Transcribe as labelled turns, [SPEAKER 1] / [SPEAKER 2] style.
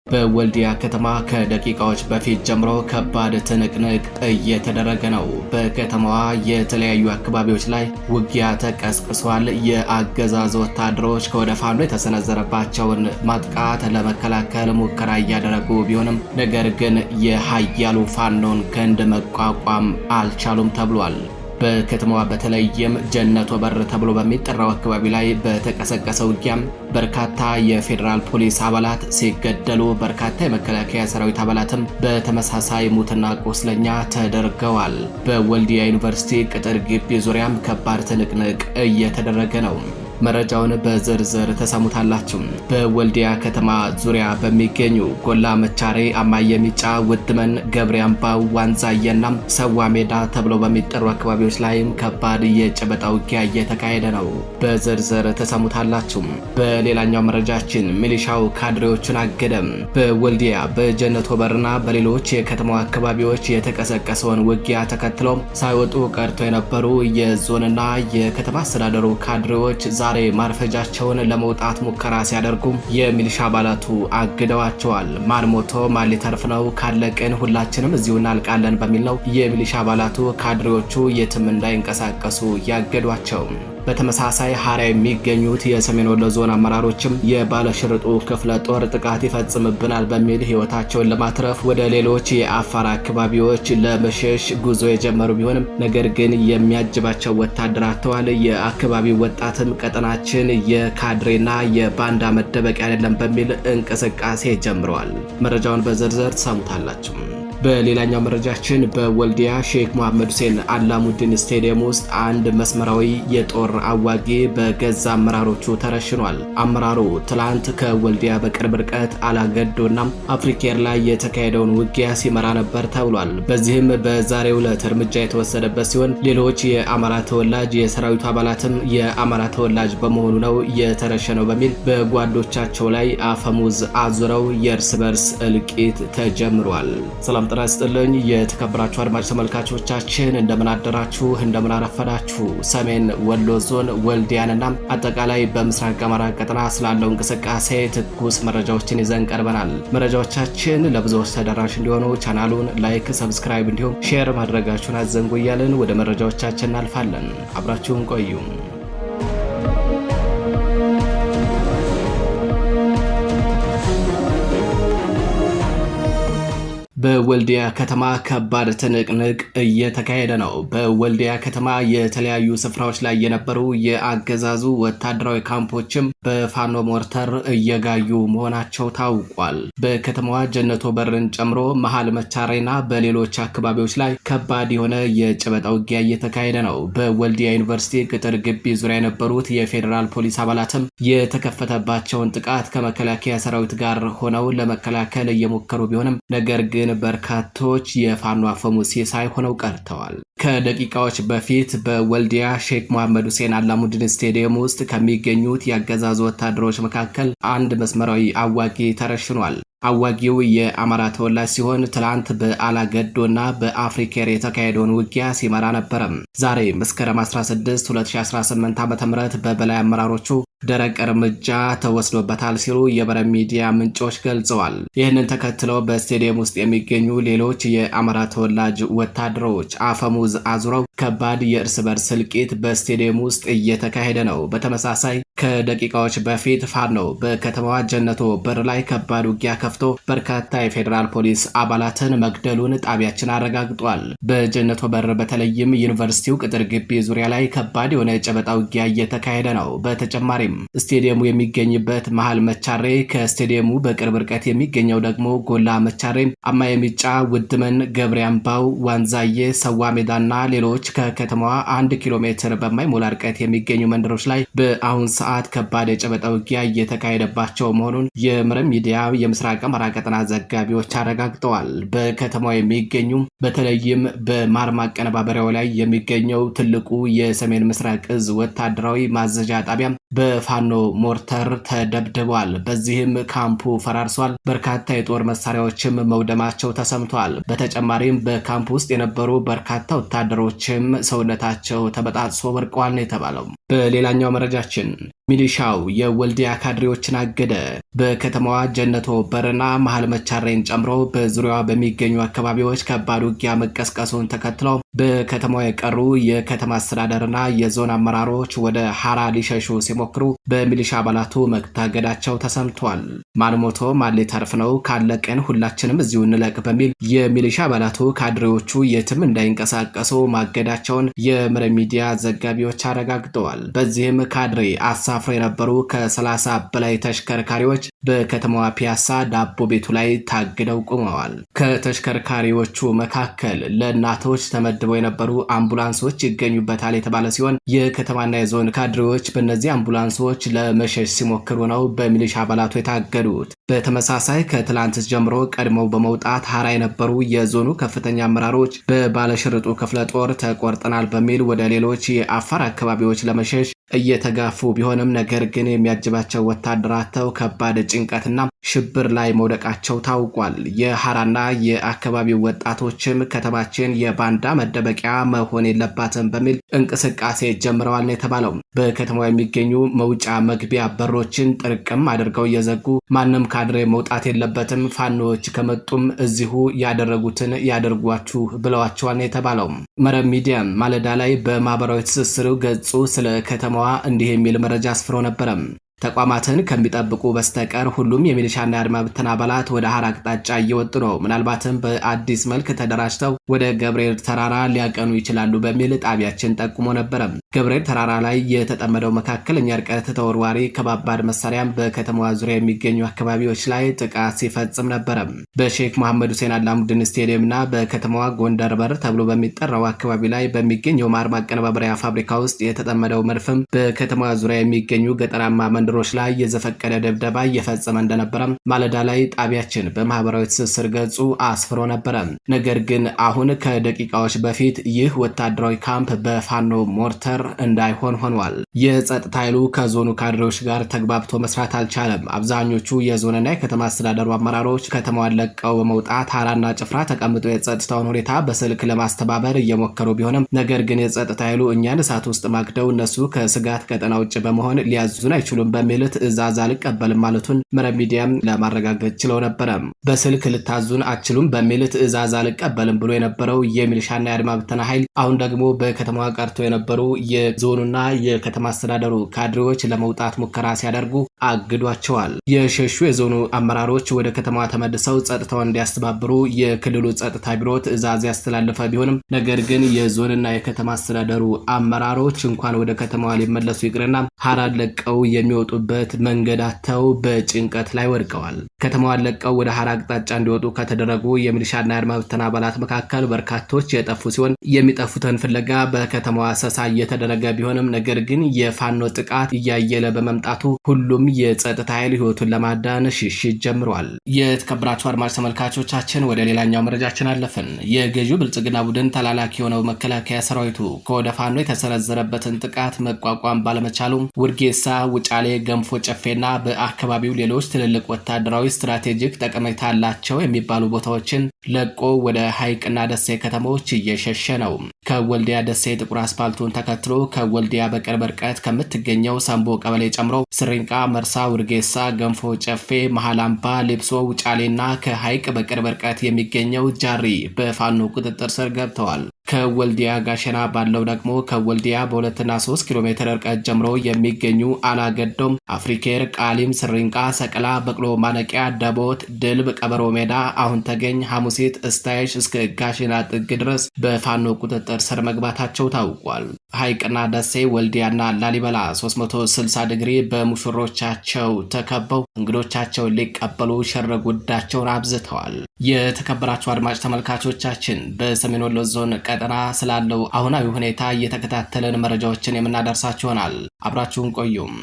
[SPEAKER 1] በወልዲያ ከተማ ከደቂቃዎች በፊት ጀምሮ ከባድ ትንቅንቅ እየተደረገ ነው። በከተማዋ የተለያዩ አካባቢዎች ላይ ውጊያ ተቀስቅሷል። የአገዛዝ ወታደሮች ከወደ ፋኖ የተሰነዘረባቸውን ማጥቃት ለመከላከል ሙከራ እያደረጉ ቢሆንም ነገር ግን የኃያሉ ፋኖን ክንድ መቋቋም አልቻሉም ተብሏል። በከተማዋ በተለይም ጀነቶ በር ተብሎ በሚጠራው አካባቢ ላይ በተቀሰቀሰ ውጊያም በርካታ የፌዴራል ፖሊስ አባላት ሲገደሉ በርካታ የመከላከያ ሰራዊት አባላትም በተመሳሳይ ሙትና ቁስለኛ ተደርገዋል። በወልዲያ ዩኒቨርሲቲ ቅጥር ግቢ ዙሪያም ከባድ ትንቅንቅ እየተደረገ ነው። መረጃውን በዝርዝር ተሰሙታላችሁ። በወልዲያ ከተማ ዙሪያ በሚገኙ ጎላ መቻሬ፣ አማየ ሚጫ፣ ውድመን፣ ገብሬ አምባው፣ ዋንዛየና ሰዋ ሜዳ ተብለው በሚጠሩ አካባቢዎች ላይም ከባድ የጨበጣ ውጊያ እየተካሄደ ነው። በዝርዝር ተሰሙታላችሁ። በሌላኛው መረጃችን ሚሊሻው ካድሬዎቹን አገደም። በወልዲያ በጀነቶ በርና በሌሎች የከተማው አካባቢዎች የተቀሰቀሰውን ውጊያ ተከትለው ሳይወጡ ቀርቶ የነበሩ የዞንና የከተማ አስተዳደሩ ካድሬዎች ዛሬ ማርፈጃቸውን ለመውጣት ሙከራ ሲያደርጉ የሚሊሻ አባላቱ አግደዋቸዋል። ማን ሞቶ ማን ሊተርፍ ነው? ካለቅን ሁላችንም እዚሁ እናልቃለን በሚል ነው የሚሊሻ አባላቱ ካድሬዎቹ የትም እንዳይንቀሳቀሱ ያገዷቸው። በተመሳሳይ ሐራ የሚገኙት የሰሜን ወሎ ዞን አመራሮችም የባለሽርጡ ክፍለ ጦር ጥቃት ይፈጽምብናል በሚል ህይወታቸውን ለማትረፍ ወደ ሌሎች የአፋር አካባቢዎች ለመሸሽ ጉዞ የጀመሩ ቢሆንም ነገር ግን የሚያጅባቸው ወታደር አጥተዋል። የአካባቢው ወጣትም ቀጠናችን የካድሬና የባንዳ መደበቂያ አይደለም በሚል እንቅስቃሴ ጀምረዋል። መረጃውን በዝርዝር ትሰሙታላችሁ። በሌላኛው መረጃችን በወልዲያ ሼክ መሐመድ ሁሴን አላሙዲን ስቴዲየም ውስጥ አንድ መስመራዊ የጦር አዋጊ በገዛ አመራሮቹ ተረሽኗል። አመራሩ ትላንት ከወልዲያ በቅርብ ርቀት አላገዶና አፍሪኬር ላይ የተካሄደውን ውጊያ ሲመራ ነበር ተብሏል። በዚህም በዛሬው ዕለት እርምጃ የተወሰደበት ሲሆን ሌሎች የአማራ ተወላጅ የሰራዊቱ አባላትም የአማራ ተወላጅ በመሆኑ ነው የተረሸነው በሚል በጓዶቻቸው ላይ አፈሙዝ አዙረው የእርስ በርስ እልቂት ተጀምሯል። ሰላም ጤና ይስጥልኝ የተከበራችሁ አድማጭ ተመልካቾቻችን፣ እንደምን አደራችሁ፣ እንደምን አረፈዳችሁ። ሰሜን ወሎ ዞን ወልዲያንና አጠቃላይ በምስራቅ አማራ ቀጠና ስላለው እንቅስቃሴ ትኩስ መረጃዎችን ይዘን ቀርበናል። መረጃዎቻችን ለብዙዎች ተደራሽ እንዲሆኑ ቻናሉን ላይክ፣ ሰብስክራይብ እንዲሁም ሼር ማድረጋችሁን አዘንጉ እያልን ወደ መረጃዎቻችን እናልፋለን። አብራችሁን ቆዩ። በወልዲያ ከተማ ከባድ ትንቅንቅ እየተካሄደ ነው። በወልዲያ ከተማ የተለያዩ ስፍራዎች ላይ የነበሩ የአገዛዙ ወታደራዊ ካምፖችም በፋኖ ሞርተር እየጋዩ መሆናቸው ታውቋል። በከተማዋ ጀነቶ በርን ጨምሮ መሃል መቻሬና በሌሎች አካባቢዎች ላይ ከባድ የሆነ የጨበጣ ውጊያ እየተካሄደ ነው። በወልዲያ ዩኒቨርሲቲ ቅጥር ግቢ ዙሪያ የነበሩት የፌዴራል ፖሊስ አባላትም የተከፈተባቸውን ጥቃት ከመከላከያ ሰራዊት ጋር ሆነው ለመከላከል እየሞከሩ ቢሆንም ነገር ግን በርካቶች የፋኖ አፈሙዝ ሲሳይ ሆነው ቀርተዋል። ከደቂቃዎች በፊት በወልዲያ ሼክ መሐመድ ሁሴን አላሙዲን ስቴዲየም ውስጥ ከሚገኙት የአገዛዙ ወታደሮች መካከል አንድ መስመራዊ አዋጊ ተረሽኗል። አዋጊው የአማራ ተወላጅ ሲሆን ትላንት በአላገዶና በአፍሪኬር የተካሄደውን ውጊያ ሲመራ ነበረም። ዛሬ መስከረም 16 2018 ዓ.ም በበላይ አመራሮቹ ደረቅ እርምጃ ተወስዶበታል ሲሉ የበረም ሚዲያ ምንጮች ገልጸዋል። ይህንን ተከትለው በስቴዲየም ውስጥ የሚገኙ ሌሎች የአማራ ተወላጅ ወታደሮች አፈሙዝ አዙረው ከባድ የእርስ በርስ እልቂት በስቴዲየም ውስጥ እየተካሄደ ነው። በተመሳሳይ ከደቂቃዎች በፊት ፋኖ በከተማዋ ጀነቶ በር ላይ ከባድ ውጊያ ከፍቶ በርካታ የፌዴራል ፖሊስ አባላትን መግደሉን ጣቢያችን አረጋግጧል። በጀነቶ በር በተለይም ዩኒቨርሲቲው ቅጥር ግቢ ዙሪያ ላይ ከባድ የሆነ የጨበጣ ውጊያ እየተካሄደ ነው። በተጨማሪም ስቴዲየሙ የሚገኝበት መሃል መቻሬ፣ ከስቴዲየሙ በቅርብ ርቀት የሚገኘው ደግሞ ጎላ መቻሬ፣ አማየ ሚጫ፣ ውድመን፣ ገብሬ አምባው፣ ዋንዛዬ፣ ሰዋ ሜዳና ሌሎች ከከተማዋ 1 ኪሎ ሜትር በማይሞላ ርቀት የሚገኙ መንደሮች ላይ በአሁን ሰዓት ከባድ የጨበጣ ውጊያ እየተካሄደባቸው መሆኑን የመረብ ሚዲያ የምስራቅ አማራ ቀጠና ዘጋቢዎች አረጋግጠዋል። በከተማው የሚገኙ በተለይም በማር ማቀነባበሪያው ላይ የሚገኘው ትልቁ የሰሜን ምስራቅ እዝ ወታደራዊ ማዘዣ ጣቢያ በፋኖ ሞርተር ተደብድቧል። በዚህም ካምፑ ፈራርሷል። በርካታ የጦር መሳሪያዎችም መውደማቸው ተሰምቷል። በተጨማሪም በካምፕ ውስጥ የነበሩ በርካታ ወታደሮችም ሰውነታቸው ተበጣጥሶ ወድቀዋል ነው የተባለው። በሌላኛው መረጃችን ሚሊሻው የወልዲያ ካድሬዎችን አገደ። በከተማዋ ጀነቶ በርና መሃል መቻሬን ጨምሮ በዙሪያዋ በሚገኙ አካባቢዎች ከባድ ውጊያ መቀስቀሱን ተከትሎ በከተማዋ የቀሩ የከተማ አስተዳደርና የዞን አመራሮች ወደ ሐራ ሊሸሹ ሲሞክሩ በሚሊሻ አባላቱ መታገዳቸው ተሰምቷል። ማን ሞቶ ማን ሊተርፍ ነው? ካለቅን ሁላችንም እዚሁ እንለቅ በሚል የሚሊሻ አባላቱ ካድሬዎቹ የትም እንዳይንቀሳቀሱ ማገዳቸውን የመረብ ሚዲያ ዘጋቢዎች አረጋግጠዋል። በዚህም ካድሬ አሳፍረው የነበሩ ከ30 በላይ ተሽከርካሪዎች በከተማዋ ፒያሳ ዳቦ ቤቱ ላይ ታግደው ቆመዋል። ከተሽከርካሪዎቹ መካከል ለእናቶች ተመድበው የነበሩ አምቡላንሶች ይገኙበታል የተባለ ሲሆን የከተማና የዞን ካድሬዎች በእነዚህ አምቡላንሶች ለመሸሽ ሲሞክሩ ነው በሚሊሻ አባላቱ የታገዱት። በተመሳሳይ ከትላንት ጀምሮ ቀድመው በመውጣት ሐራ የነበሩ የዞኑ ከፍተኛ አመራሮች በባለሽርጡ ክፍለ ጦር ተቆርጠናል በሚል ወደ ሌሎች የአፋር አካባቢዎች ለመሸሽ እየተጋፉ ቢሆንም ነገር ግን የሚያጅባቸው ወታደራተው ከባድ ጭንቀትና ሽብር ላይ መውደቃቸው ታውቋል። የሐራና የአካባቢው ወጣቶችም ከተማችን የባንዳ መደበቂያ መሆን የለባትም በሚል እንቅስቃሴ ጀምረዋል ነው የተባለው። በከተማው የሚገኙ መውጫ መግቢያ በሮችን ጥርቅም አድርገው እየዘጉ ማንም ካድሬ መውጣት የለበትም፣ ፋኖዎች ከመጡም እዚሁ ያደረጉትን ያደርጓችሁ ብለዋቸዋል ነው የተባለው። መረብ ሚዲያ ማለዳ ላይ በማህበራዊ ትስስር ገጹ ስለ ከተማዋ እንዲህ የሚል መረጃ አስፍሮ ነበረ። ተቋማትን ከሚጠብቁ በስተቀር ሁሉም የሚሊሻና የአድማ ብተና አባላት ወደ ሐራ አቅጣጫ እየወጡ ነው። ምናልባትም በአዲስ መልክ ተደራጅተው ወደ ገብርኤል ተራራ ሊያቀኑ ይችላሉ በሚል ጣቢያችን ጠቁሞ ነበረ። ገብርኤል ተራራ ላይ የተጠመደው መካከለኛ ርቀት ተወርዋሪ ከባባድ መሳሪያም በከተማዋ ዙሪያ የሚገኙ አካባቢዎች ላይ ጥቃት ሲፈጽም ነበረ። በሼክ መሐመድ ሁሴን አላሙዲን ስቴዲየምና በከተማዋ ጎንደር በር ተብሎ በሚጠራው አካባቢ ላይ በሚገኘው ማር ማቀነባበሪያ ፋብሪካ ውስጥ የተጠመደው መድፍም በከተማዋ ዙሪያ የሚገኙ ገጠራማ መንደሮች ላይ የዘፈቀደ ድብደባ እየፈጸመ እንደነበረ ማለዳ ላይ ጣቢያችን በማህበራዊ ትስስር ገጹ አስፍሮ ነበረ። ነገር ግን አሁን ከደቂቃዎች በፊት ይህ ወታደራዊ ካምፕ በፋኖ ሞርተር እንዳይሆን ሆኗል። የጸጥታ ኃይሉ ከዞኑ ካድሬዎች ጋር ተግባብቶ መስራት አልቻለም። አብዛኞቹ የዞንና የከተማ አስተዳደሩ አመራሮች ከተማዋን ለቀው በመውጣት ሐራና ጭፍራ ተቀምጦ የጸጥታውን ሁኔታ በስልክ ለማስተባበር እየሞከሩ ቢሆንም ነገር ግን የጸጥታ ኃይሉ እኛን እሳት ውስጥ ማግደው እነሱ ከስጋት ቀጠና ውጭ በመሆን ሊያዙን አይችሉም በሚል ትዕዛዝ አልቀበልም ማለቱን መረብ ሚዲያም ለማረጋገጥ ችለው ነበረ። በስልክ ልታዙን አችሉም በሚል ትዕዛዝ አልቀበልም ብሎ የነበረው የሚሊሻና የአድማ ብተና ኃይል አሁን ደግሞ በከተማዋ ቀርቶ የነበሩ የዞኑና የከተማ አስተዳደሩ ካድሬዎች ለመውጣት ሙከራ ሲያደርጉ አግዷቸዋል። የሸሹ የዞኑ አመራሮች ወደ ከተማዋ ተመልሰው ጸጥታውን እንዲያስተባብሩ የክልሉ ጸጥታ ቢሮ ትዕዛዝ ያስተላለፈ ቢሆንም ነገር ግን የዞንና የከተማ አስተዳደሩ አመራሮች እንኳን ወደ ከተማዋ ሊመለሱ ይቅርና ሐራን ለቀው የሚወጡበት መንገዳቸው በጭንቀት ላይ ወድቀዋል። ከተማዋን ለቀው ወደ ሐራ አቅጣጫ እንዲወጡ ከተደረጉ የሚሊሻና የአድማ ብተና አባላት መካከል በርካቶች የጠፉ ሲሆን የሚጠፉትን ፍለጋ በከተማዋ አሰሳ እየተደረገ ቢሆንም ነገር ግን የፋኖ ጥቃት እያየለ በመምጣቱ ሁሉም የጸጥታ ኃይል ህይወቱን ለማዳን ሽሽት ጀምሯል። የተከበራችሁ አድማጭ ተመልካቾቻችን ወደ ሌላኛው መረጃችን አለፍን። የገዢው ብልጽግና ቡድን ተላላኪ የሆነው መከላከያ ሰራዊቱ ከወደ ፋኖ የተሰነዘረበትን ጥቃት መቋቋም ባለመቻሉ ውርጌሳ፣ ውጫሌ፣ ገንፎ ጨፌና በአካባቢው ሌሎች ትልልቅ ወታደራዊ ስትራቴጂክ ጠቀሜታ አላቸው የሚባሉ ቦታዎችን ለቆ ወደ ሐይቅና ደሴ ከተሞች እየሸሸ ነው። ከወልዲያ ደሴ ጥቁር አስፓልቱን ተከትሎ ከወልዲያ በቅርብ ርቀት ከምትገኘው ሰምቦ ቀበሌ ጨምሮ ስሪንቃ፣ መርሳ፣ ውርጌሳ፣ ገንፎ ጨፌ፣ መሃል አምባ፣ ሌብሶ፣ ውጫሌና ከሐይቅ በቅርብ ርቀት የሚገኘው ጃሪ በፋኖ ቁጥጥር ስር ገብተዋል። ከወልዲያ ጋሸና ባለው ደግሞ ከወልዲያ በ2 እና 3 ኪሎ ሜትር ርቀት ጀምሮ የሚገኙ አላገዶም፣ አፍሪኬር፣ ቃሊም፣ ስሪንቃ፣ ሰቀላ፣ በቅሎ ማነቂያ፣ ደቦት፣ ድልብ፣ ቀበሮ ሜዳ፣ አሁን ተገኝ፣ ሐሙሲት፣ እስታይሽ እስከ ጋሸና ጥግ ድረስ በፋኖ ቁጥጥር ስር መግባታቸው ታውቋል። ሐይቅና ደሴ፣ ወልዲያና ላሊበላ 360 ዲግሪ በሙሽሮቻቸው ተከበው እንግዶቻቸውን ሊቀበሉ ሸረ ጉዳቸውን አብዝተዋል። የተከበራችሁ አድማጭ ተመልካቾቻችን በሰሜን ወሎ ዞን ቀጠና ስላለው አሁናዊ ሁኔታ እየተከታተለን መረጃዎችን የምናደርሳችሁ ይሆናል። አብራችሁን ቆዩም።